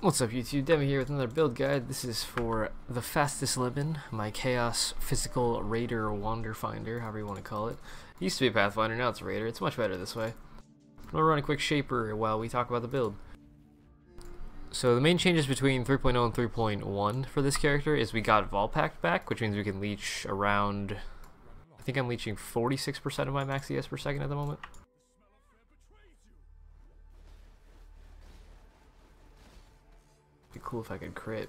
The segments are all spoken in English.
What's up YouTube, Demi here with another build guide. This is for TheFastestLemon, my Chaos Physical Raider Wander Finder, however you want to call it. It used to be a Pathfinder, now it's a Raider. It's much better this way. I'm going to run a quick Shaper while we talk about the build. So the main changes between 3.0 and 3.1 for this character is we got Volpact back, which means we can leech around... I think I'm leeching 46% of my max ES per second at the moment. Be cool if I could crit.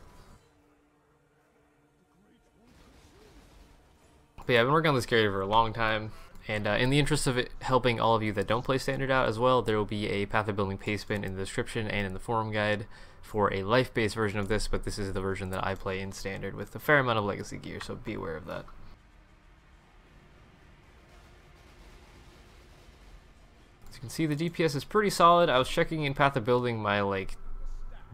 But yeah, I've been working on this character for a long time, and in the interest of it helping all of you that don't play Standard out as well, there will be a Path of Building pastebin in the description and in the forum guide for a life-based version of this, but this is the version that I play in Standard with a fair amount of legacy gear, so be aware of that. As you can see, the DPS is pretty solid. I was checking in Path of Building my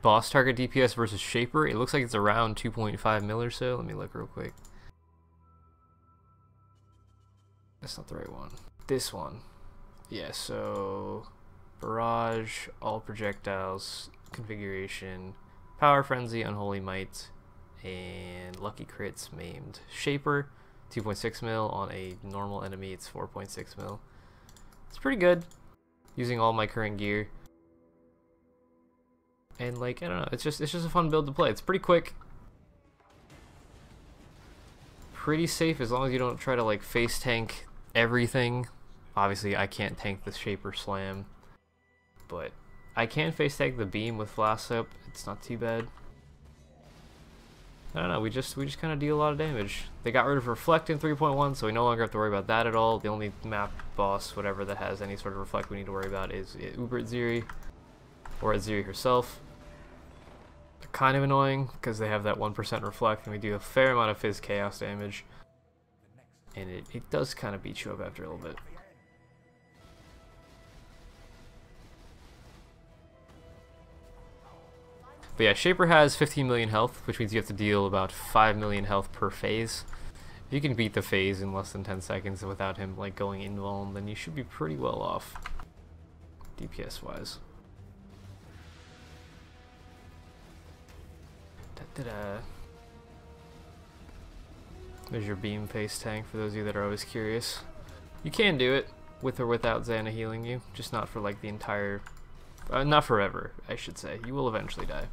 boss target DPS versus Shaper. It looks like it's around 2.5 mil or so. Let me look real quick. That's not the right one. This one. Yeah, so Barrage, all projectiles, configuration, Power Frenzy, Unholy Might, and Lucky Crits, Maimed. Shaper, 2.6 mil. On a normal enemy, it's 4.6 mil. It's pretty good, using all my current gear. And I don't know, it's just a fun build to play. It's pretty quick, pretty safe as long as you don't try to face tank everything. Obviously I can't tank the Shaper Slam, but I can face tank the beam with Flask Up. It's not too bad. I don't know, we just kind of deal a lot of damage. They got rid of Reflect in 3.1, so we no longer have to worry about that at all. The only map boss, whatever, that has any sort of Reflect we need to worry about is Uber Ziri, or Ziri herself. They're kind of annoying because they have that 1% Reflect, and we do a fair amount of Fizz Chaos damage, and it does kind of beat you up after a little bit. But yeah, Shaper has 15 million health, which means you have to deal about 5 million health per phase. If you can beat the phase in less than 10 seconds without him going invuln, then you should be pretty well off, DPS wise. There's your beam face tank for those of you that are always curious. You can do it with or without Xana healing you, just not for the entire... not forever, I should say. You will eventually die.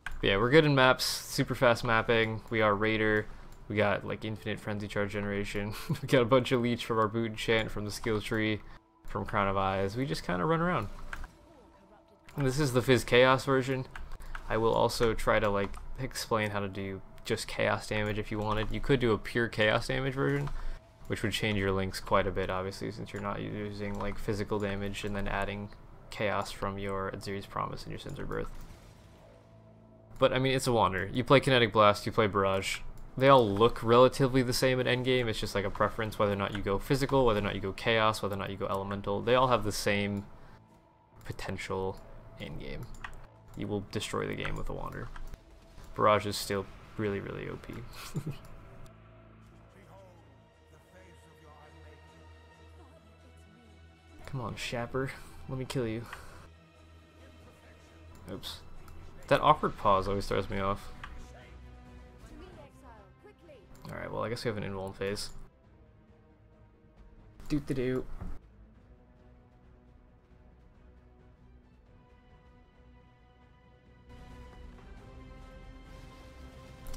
But yeah, we're good in maps, super fast mapping. We are Raider. We got infinite frenzy charge generation. We got a bunch of leech from our boot enchant, from the skill tree, from Crown of Eyes. We just kind of run around. And this is the Fizz Chaos version. I will also try to explain how to do just chaos damage if you wanted. You could do a pure chaos damage version, which would change your links quite a bit, obviously, since you're not using physical damage and then adding chaos from your Ziri's Promise and your Sins of Birth. But I mean, it's a Wander. You play Kinetic Blast, you play Barrage. They all look relatively the same at endgame. It's just a preference whether or not you go physical, whether or not you go chaos, whether or not you go elemental. They all have the same potential endgame. You will destroy the game with a Wander. Barrage is still really, really OP. Come on, Shaper. Let me kill you. Oops. That awkward pause always throws me off. Alright, well I guess we have an invuln phase. Doo-doo-doo.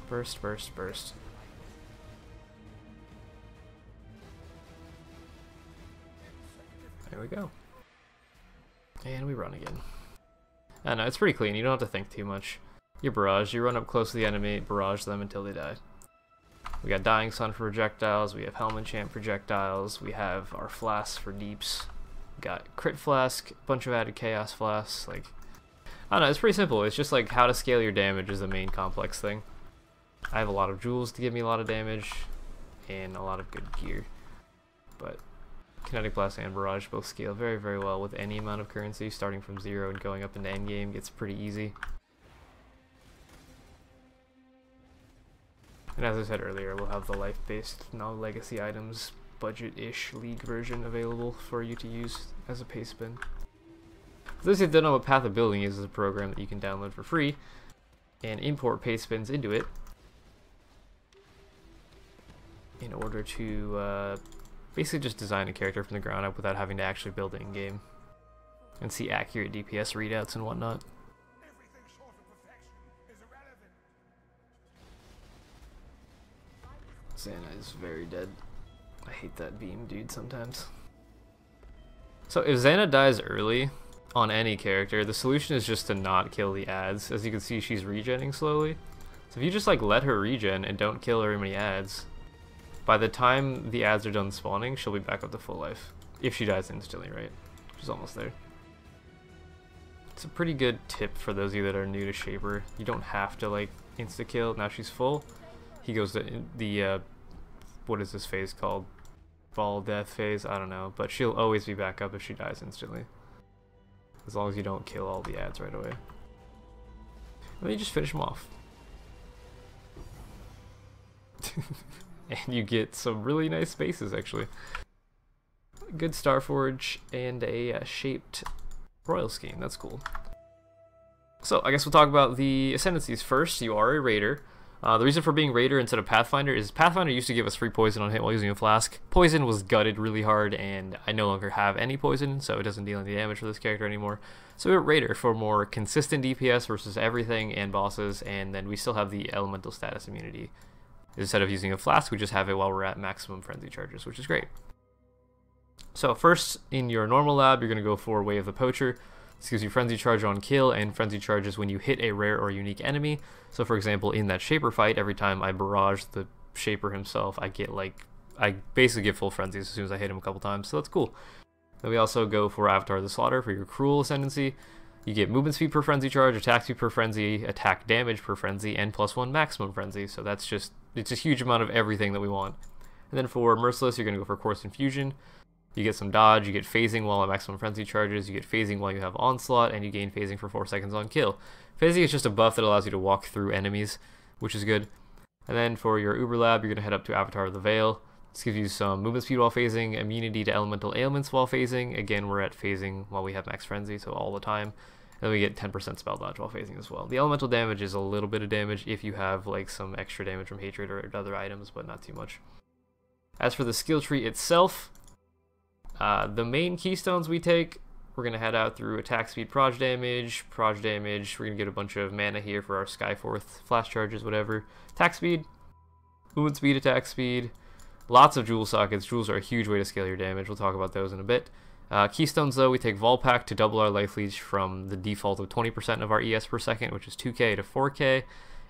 Burst, burst, burst. There we go. And we run again. I know, it's pretty clean. You don't have to think too much. You barrage, you run up close to the enemy, barrage them until they die. We got Dying Sun for projectiles, we have Helm Enchant projectiles, we have our flasks for deeps. We got Crit Flask, a bunch of added Chaos Flasks. I don't know, it's pretty simple. It's just how to scale your damage is the main complex thing. I have a lot of jewels to give me a lot of damage, and a lot of good gear. But Kinetic Blast and Barrage both scale very, very well with any amount of currency. Starting from 0 and going up into endgame gets pretty easy. And as I said earlier, we'll have the life-based, non-legacy items, budget-ish league version available for you to use as a pastebin. For those who don't know what Path of Building is a program that you can download for free and import paste spins into it in order to basically just design a character from the ground up without having to actually build it in-game and see accurate DPS readouts and whatnot. Xana is very dead. I hate that beam dude sometimes. So if Xana dies early on any character, the solution is just to not kill the ads. As you can see, she's regenning slowly. So if you just like let her regen and don't kill very many ads, by the time the ads are done spawning, she'll be back up to full life. If she dies instantly, right? She's almost there. It's a pretty good tip for those of you that are new to Shaper. You don't have to like insta-kill. Now she's full. He goes to the, what is this phase called? Ball death phase? I don't know. But she'll always be back up if she dies instantly. As long as you don't kill all the ads right away. And then you just finish them off. And you get some really nice spaces, actually. Good Starforge and a shaped Royal Scheme. That's cool. So, I guess we'll talk about the Ascendancies first. You are a Raider. The reason for being Raider instead of Pathfinder is Pathfinder used to give us free poison on hit while using a flask. Poison was gutted really hard, and I no longer have any poison, so it doesn't deal any damage for this character anymore. So we went Raider for more consistent DPS versus everything and bosses, and then we still have the elemental status immunity. Instead of using a flask, we just have it while we're at maximum frenzy charges, which is great. So first, in your normal lab, you're going to go for Way of the Poacher. This gives you frenzy charge on kill and frenzy charges when you hit a rare or unique enemy. So for example, in that Shaper fight, every time I barrage the Shaper himself, I basically get full frenzies as soon as I hit him a couple times, so that's cool. Then we also go for Avatar of the Slaughter for your Cruel Ascendancy. You get movement speed per frenzy charge, attack speed per frenzy, attack damage per frenzy, and +1 maximum frenzy. So that's just, it's a huge amount of everything that we want. And then for Merciless, you're going to go for Course Infusion. You get some dodge, you get phasing while at maximum frenzy charges, you get phasing while you have onslaught, and you gain phasing for 4 seconds on kill. Phasing is just a buff that allows you to walk through enemies, which is good. And then for your Uber Lab, you're going to head up to Avatar of the Veil. This gives you some movement speed while phasing, immunity to elemental ailments while phasing. Again, we're at phasing while we have max frenzy, so all the time. And then we get 10% spell dodge while phasing as well. The elemental damage is a little bit of damage if you have like some extra damage from hatred or other items, but not too much. As for the skill tree itself, the main keystones we take, we're going to head out through attack speed, proj damage. We're going to get a bunch of mana here for our Skyforth flash charges, whatever. Attack speed, movement speed, attack speed. Lots of jewel sockets. Jewels are a huge way to scale your damage. We'll talk about those in a bit. Keystones, though, we take Volpack to double our life leech from the default of 20% of our ES per second, which is 2k to 4k.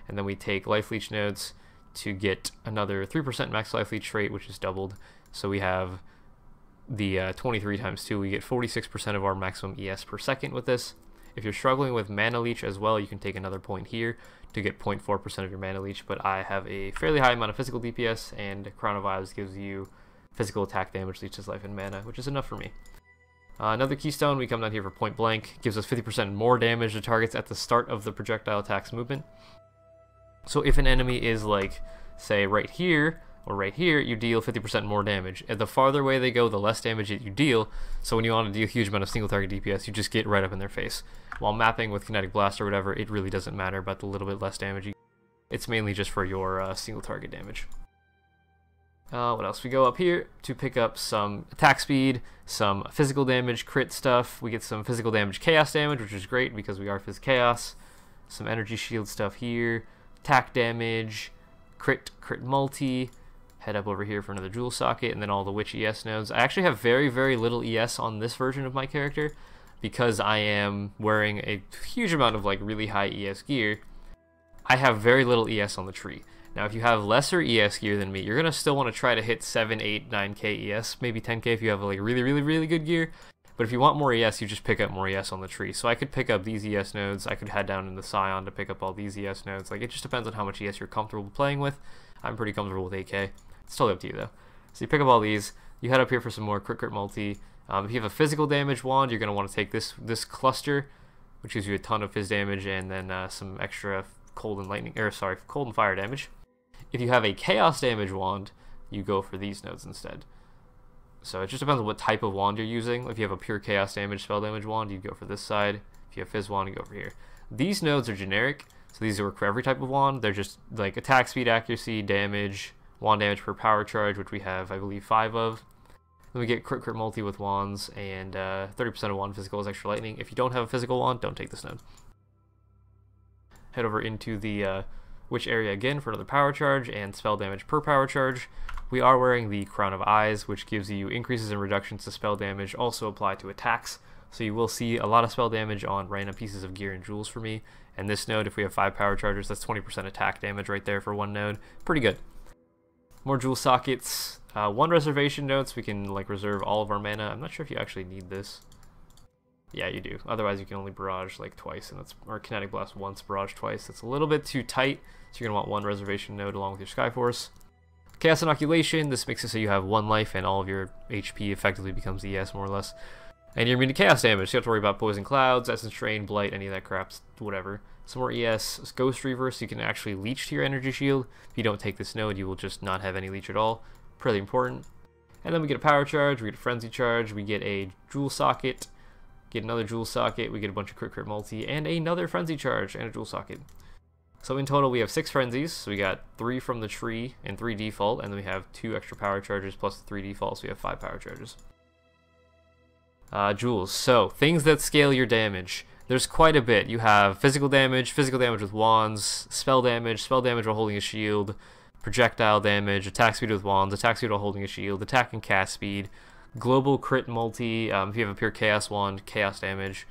And then we take life leech nodes to get another 3% max life leech rate, which is doubled. So we have the 23 times 2, we get 46% of our maximum ES per second with this. If you're struggling with mana leech as well, you can take another point here to get 0.4% of your mana leech, but I have a fairly high amount of physical DPS, and Crown of Vibes gives you physical attack damage, leeches life, and mana, which is enough for me. Another keystone, we come down here for Point Blank, gives us 50% more damage to targets at the start of the projectile attack's movement. So if an enemy is like, say, right here, or right here, you deal 50% more damage. And the farther away they go, the less damage that you deal. So when you want to deal a huge amount of single target DPS, you just get right up in their face. While mapping with Kinetic Blast or whatever, it really doesn't matter about the little bit less damage. It's mainly just for your single target damage. What else? We go up here to pick up some attack speed, some physical damage, crit stuff. We get some physical damage, chaos damage, which is great because we are Phys Chaos. Some energy shield stuff here. Attack damage, crit multi. Head up over here for another jewel socket, and then all the witch ES nodes. I actually have very, very little ES on this version of my character because I am wearing a huge amount of like really high ES gear. I have very little ES on the tree. Now, if you have lesser ES gear than me, you're gonna still want to try to hit 7, 8, 9k ES, maybe 10k if you have like really, really, really good gear. But if you want more ES, you just pick up more ES on the tree. So I could pick up these ES nodes. I could head down in the Scion to pick up all these ES nodes. Like, it just depends on how much ES you're comfortable playing with. I'm pretty comfortable with 8k. It's totally up to you, though. So you pick up all these. You head up here for some more crit multi. If you have a physical damage wand, you're going to want to take this cluster, which gives you a ton of phys damage, and then some extra cold and fire damage. If you have a chaos damage wand, you go for these nodes instead. So it just depends on what type of wand you're using. If you have a pure chaos damage, spell damage wand, you go for this side. If you have fizz wand, you go over here. These nodes are generic, so these work for every type of wand. They're just like attack speed, accuracy, damage, wand damage per power charge, which we have, I believe, 5 of. Then we get crit multi with wands, and 30% of wand physical is extra lightning. If you don't have a physical wand, don't take this node. Head over into the witch area again for another power charge and spell damage per power charge. We are wearing the Crown of Eyes, which gives you increases and reductions to spell damage, also apply to attacks. So you will see a lot of spell damage on random pieces of gear and jewels for me. And this node, if we have 5 power chargers, that's 20% attack damage right there for one node. Pretty good. More jewel sockets. 1 reservation node, so we can like reserve all of our mana. I'm not sure if you actually need this. Yeah, you do. Otherwise, you can only barrage like twice, and that's, or kinetic blast once, barrage twice. That's a little bit too tight, so you're gonna want 1 reservation node along with your Skyforce. Chaos Inoculation. This makes it so you have 1 life, and all of your HP effectively becomes ES more or less. And you're immune to chaos damage, so you don't have to worry about poison clouds, essence drain, blight, any of that crap, whatever. Some more ES, Ghost Reaver, so you can actually leech to your energy shield. If you don't take this node, you will just not have any leech at all. Pretty important. And then we get a power charge, we get a frenzy charge, we get a jewel socket, get another jewel socket, we get a bunch of crit multi, and another frenzy charge and a jewel socket. So in total we have 6 frenzies, so we got 3 from the tree and 3 default, and then we have 2 extra power charges plus the 3 default, so we have 5 power charges. Jewels, so things that scale your damage. There's quite a bit. You have physical damage with wands, spell damage while holding a shield, projectile damage, attack speed with wands, attack speed while holding a shield, attack and cast speed, global crit multi, if you have a pure chaos wand, chaos damage,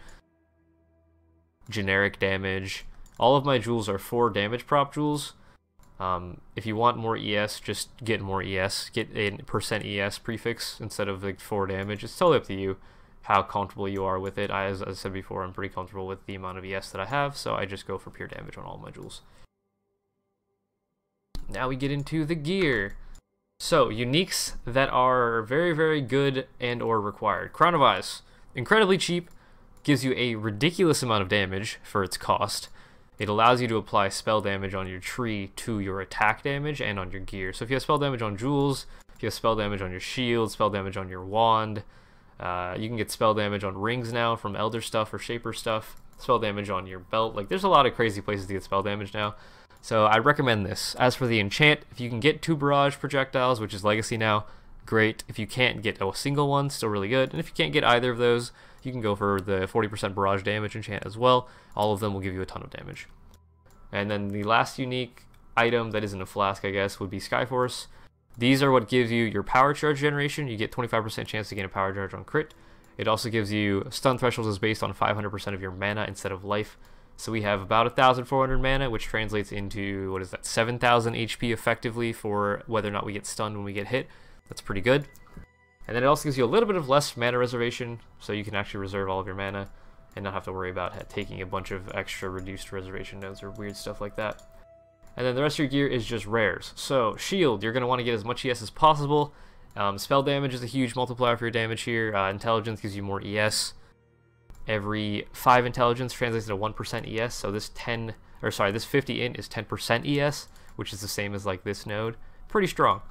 generic damage. All of my jewels are 4 damage prop jewels. If you want more ES, just get more ES. Get a % ES prefix instead of like 4 damage. It's totally up to you how comfortable you are with it. As I said before, I'm pretty comfortable with the amount of ES that I have, so I just go for pure damage on all my jewels. Now we get into the gear. So, uniques that are very, very good and or required. Crown of Eyes, incredibly cheap, gives you a ridiculous amount of damage for its cost. It allows you to apply spell damage on your tree to your attack damage and on your gear. So if you have spell damage on jewels, if you have spell damage on your shield, spell damage on your wand, you can get spell damage on rings now from Elder stuff or Shaper stuff, spell damage on your belt. Like, there's a lot of crazy places to get spell damage now. So I recommend this. As for the enchant, if you can get 2 barrage projectiles, which is legacy now, great. If you can't get a single one, still really good. And if you can't get either of those, you can go for the 40% barrage damage enchant as well. All of them will give you a ton of damage. And then the last unique item that isn't a flask, I guess, would be Skyforce. These are what gives you your power charge generation. You get 25% chance to gain a power charge on crit. It also gives you stun thresholds is based on 500% of your mana instead of life. So we have about 1,400 mana, which translates into, what is that, 7,000 HP effectively for whether or not we get stunned when we get hit. That's pretty good. And then it also gives you a little bit of less mana reservation, so you can actually reserve all of your mana and not have to worry about taking a bunch of extra reduced reservation nodes or weird stuff like that. And then the rest of your gear is just rares. So shield, you're going to want to get as much ES as possible. Spell damage is a huge multiplier for your damage here. Intelligence gives you more ES. Every 5 intelligence translates to 1% ES, so this 50 int is 10% ES, which is the same as like this node. Pretty strong.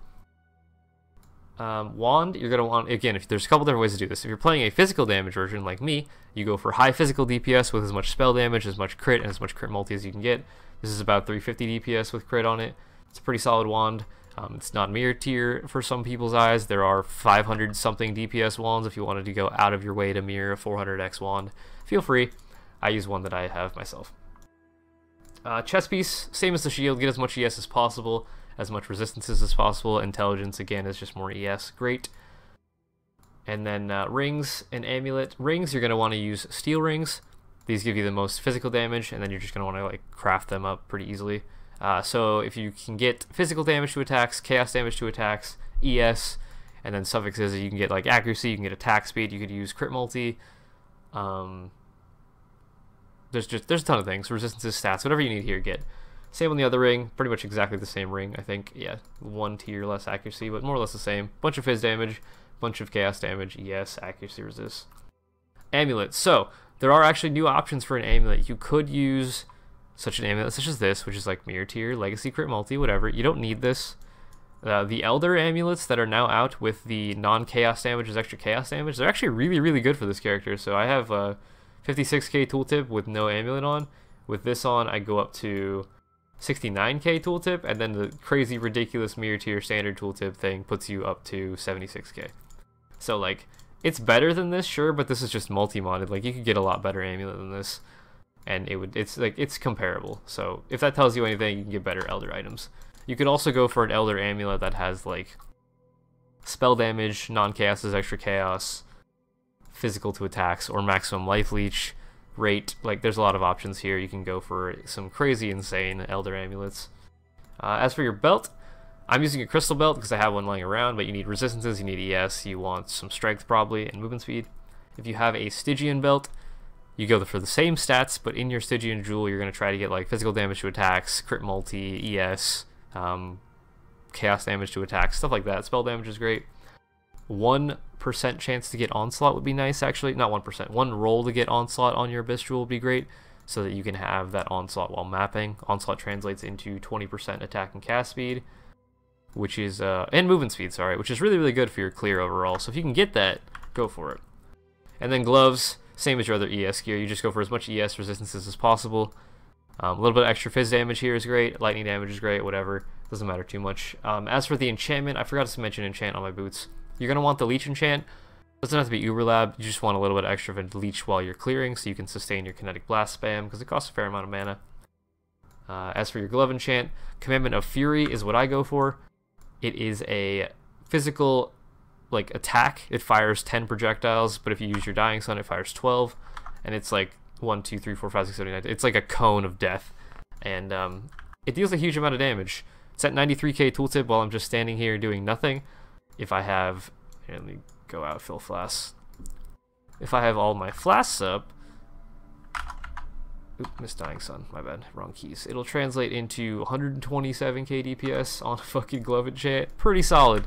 Wand, you're going to want, again, if there's a couple different ways to do this. If you're playing a physical damage version like me, you go for high physical DPS with as much spell damage, as much crit, and as much crit multi as you can get. This is about 350 DPS with crit on it. It's a pretty solid wand. It's not mirror tier for some people's eyes. There are 500 something DPS wands. If you wanted to go out of your way to mirror a 400x wand, feel free. I use one that I have myself. Chest piece, same as the shield. Get as much ES as possible, as much resistances as possible. Intelligence, again, is just more ES. Great. And then rings and amulet. Rings, you're going to want to use steel rings. These give you the most physical damage, and then you're just going to want to like craft them up pretty easily. So if you can get physical damage to attacks, chaos damage to attacks, ES, and then suffixes, you can get like accuracy, you can get attack speed, you could use crit multi. There's a ton of things. Resistances, stats, whatever you need here, get. Same on the other ring, pretty much exactly the same ring, I think. Yeah, 1 tier less accuracy, but more or less the same. Bunch of fizz damage, bunch of chaos damage, ES, accuracy, resist. Amulet. So there are actually new options for an amulet. You could use such an amulet such as this, which is like mirror tier, legacy, crit multi, whatever. You don't need this. The Elder Amulets that are now out with the non-chaos damage as extra chaos damage, they're actually really, really good for this character. So I have 56k tooltip with no amulet on. With this on, I go up to 69k tooltip, and then the crazy, ridiculous mirror tier standard tooltip thing puts you up to 76k. So, like, it's better than this, sure, but this is just multi-modded. Like, you could get a lot better amulet than this, and it's comparable. So, if that tells you anything, you can get better Elder items. You could also go for an Elder amulet that has, like, spell damage, non-chaos is extra chaos, physical to attacks, or maximum life leech rate. Like, there's a lot of options here. You can go for some crazy, insane Elder amulets. As for your belt, I'm using a crystal belt because I have one lying around, but you need resistances, you need ES, you want some strength probably, and movement speed. If you have a Stygian belt, you go for the same stats, but in your Stygian jewel, you're going to try to get like physical damage to attacks, crit multi, ES, chaos damage to attacks, stuff like that. Spell damage is great. 1% chance to get onslaught would be nice, actually. Not 1%. One roll to get onslaught on your abyss jewel would be great, so that you can have that onslaught while mapping. Onslaught translates into 20% attack and cast speed, which is and movement speed, sorry, which is really, really good for your clear overall. So if you can get that, go for it. And then gloves, same as your other ES gear. You just go for as much ES resistances as possible. A little bit of extra fizz damage here is great. Lightning damage is great. Whatever, doesn't matter too much. As for the enchantment, I forgot to mention enchant on my boots. You're gonna want the leech enchant. Doesn't have to be Uber Lab. You just want a little bit extra of a leech while you're clearing, so you can sustain your kinetic blast spam because it costs a fair amount of mana. As for your glove enchant, Commandment of Fury is what I go for. It is a physical, like, attack. It fires 10 projectiles, but if you use your Dying Sun, it fires 12. And it's like 1, 2, 3, 4, 5, 6, 7, 8, 9. It's like a cone of death. And it deals a huge amount of damage. It's at 93k tooltip while I'm just standing here doing nothing. If I have... Here, let me go out, fill flasks. If I have all my flasks up... Oop, missed Dying Sun, my bad, wrong keys. It'll translate into 127k DPS on a fucking glove enchant. Pretty solid.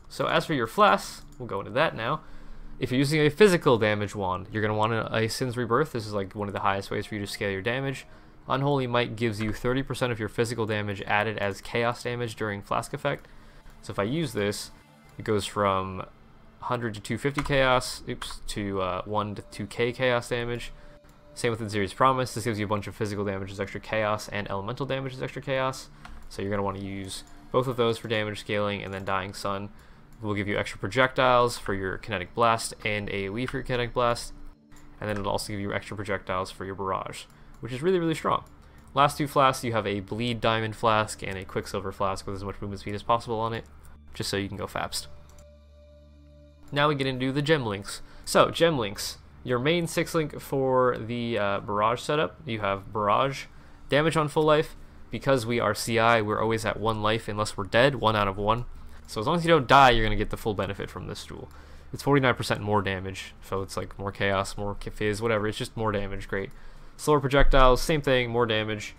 So as for your flasks, we'll go into that now. If you're using a physical damage wand, you're going to want a Sin's Rebirth. This is like one of the highest ways for you to scale your damage. Unholy Might gives you 30% of your physical damage added as chaos damage during flask effect. So if I use this, it goes from 100 to 250 chaos, to 1 to 2k chaos damage. Same with Inziri's Promise. This gives you a bunch of physical damage as extra chaos and elemental damage as extra chaos. So you're going to want to use both of those for damage scaling, and then Dying Sun will give you extra projectiles for your kinetic blast and AoE for your kinetic blast. And then it'll also give you extra projectiles for your barrage, which is really, really strong. Last two flasks, you have a Bleed Diamond Flask and a Quicksilver Flask with as much movement speed as possible on it, just so you can go fast. Now we get into the gem links. So, gem links. Your main 6-link for the Barrage setup, you have Barrage, damage on full life. Because we are CI, we're always at 1 life unless we're dead, 1 out of 1. So as long as you don't die, you're going to get the full benefit from this jewel. It's 49% more damage, so it's like more chaos, more fizz, whatever, it's just more damage, great. Slower projectiles, same thing, more damage.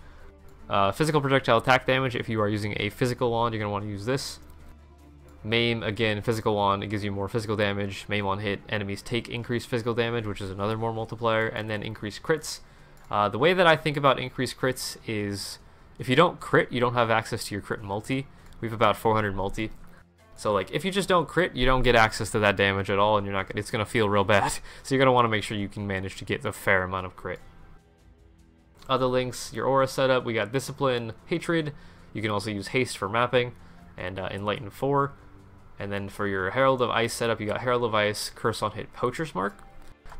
Physical projectile attack damage, if you are using a physical wand, you're going to want to use this. Maim, again, physical wand, it gives you more physical damage. Maim on hit, enemies take increased physical damage, which is another more multiplier, and then increased crits. The way that I think about increased crits is, if you don't crit, you don't have access to your crit multi. We have about 400 multi. So, like, if you just don't crit, you don't get access to that damage at all, and it's going to feel real bad. So you're going to want to make sure you can manage to get a fair amount of crit. Other links, your aura setup, we got Discipline, Hatred. You can also use Haste for mapping, and Enlighten 4. And then for your Herald of Ice setup, you got Herald of Ice, Curse on hit, Poacher's Mark.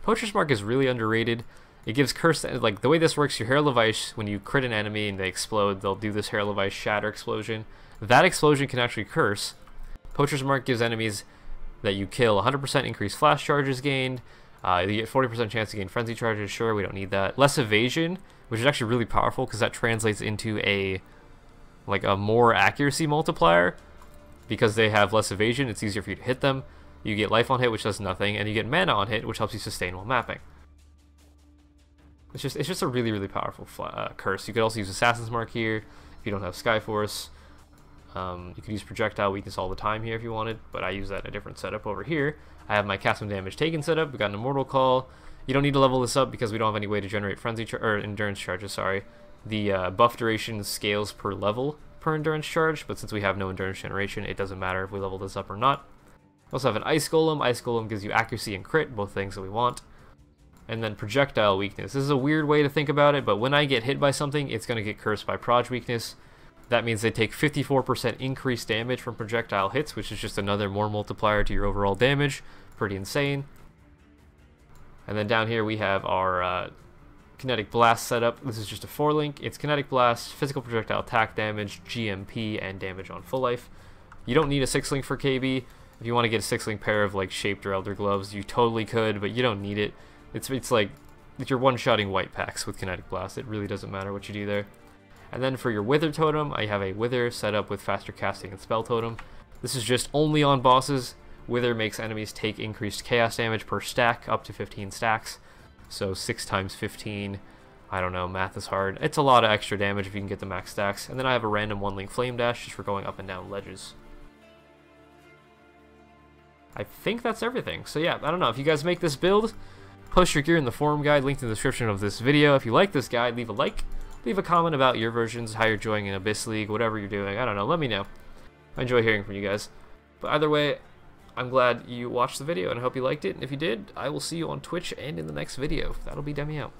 Poacher's Mark is really underrated. It gives Curse, like, the way this works, your Herald of Ice, when you crit an enemy and they explode, they'll do this Herald of Ice Shatter explosion. That explosion can actually curse. Poacher's Mark gives enemies that you kill 100% increased flash charges gained. You get 40% chance to gain frenzy charges. Sure, we don't need that. Less evasion, which is actually really powerful because that translates into a more accuracy multiplier. Because they have less evasion, it's easier for you to hit them. You get life on hit, which does nothing, and you get mana on hit, which helps you sustain while mapping. It's just a really, really powerful curse. You could also use Assassin's Mark here if you don't have Skyforce. You could use Projectile Weakness all the time here if you wanted, but I use that in a different setup over here. I have my Cast Some Damage Taken setup. We got an Immortal Call. You don't need to level this up because we don't have any way to generate Endurance charges. Sorry. The buff duration scales per level, per endurance charge, but since we have no endurance generation, it doesn't matter if we level this up or not. We also have an Ice Golem. Ice Golem gives you accuracy and crit, both things that we want. And then projectile weakness. This is a weird way to think about it, but when I get hit by something, it's going to get cursed by proj weakness. That means they take 54% increased damage from projectile hits, which is just another more multiplier to your overall damage. Pretty insane. And then down here we have our Kinetic Blast setup. This is just a 4-link. It's Kinetic Blast, physical projectile attack damage, GMP, and damage on full life. You don't need a 6-link for KB. If you want to get a 6-link pair of like Shaped or Elder Gloves, you totally could, but you don't need it. It's like you're one-shotting white packs with Kinetic Blast. It really doesn't matter what you do there. And then for your Wither Totem, I have a Wither set up with faster casting and Spell Totem. This is just only on bosses. Wither makes enemies take increased chaos damage per stack, up to 15 stacks. So 6 times 15, I don't know, math is hard. It's a lot of extra damage if you can get the max stacks. And then I have a random 1-link Flame Dash just for going up and down ledges. I think that's everything. So yeah, I don't know, if you guys make this build, post your gear in the forum guide, linked in the description of this video. If you like this guide, leave a like, leave a comment about your versions, how you're enjoying in Abyss League, whatever you're doing. I don't know, let me know. I enjoy hearing from you guys. But either way, I'm glad you watched the video and I hope you liked it. And if you did, I will see you on Twitch and in the next video. That'll be Demi out.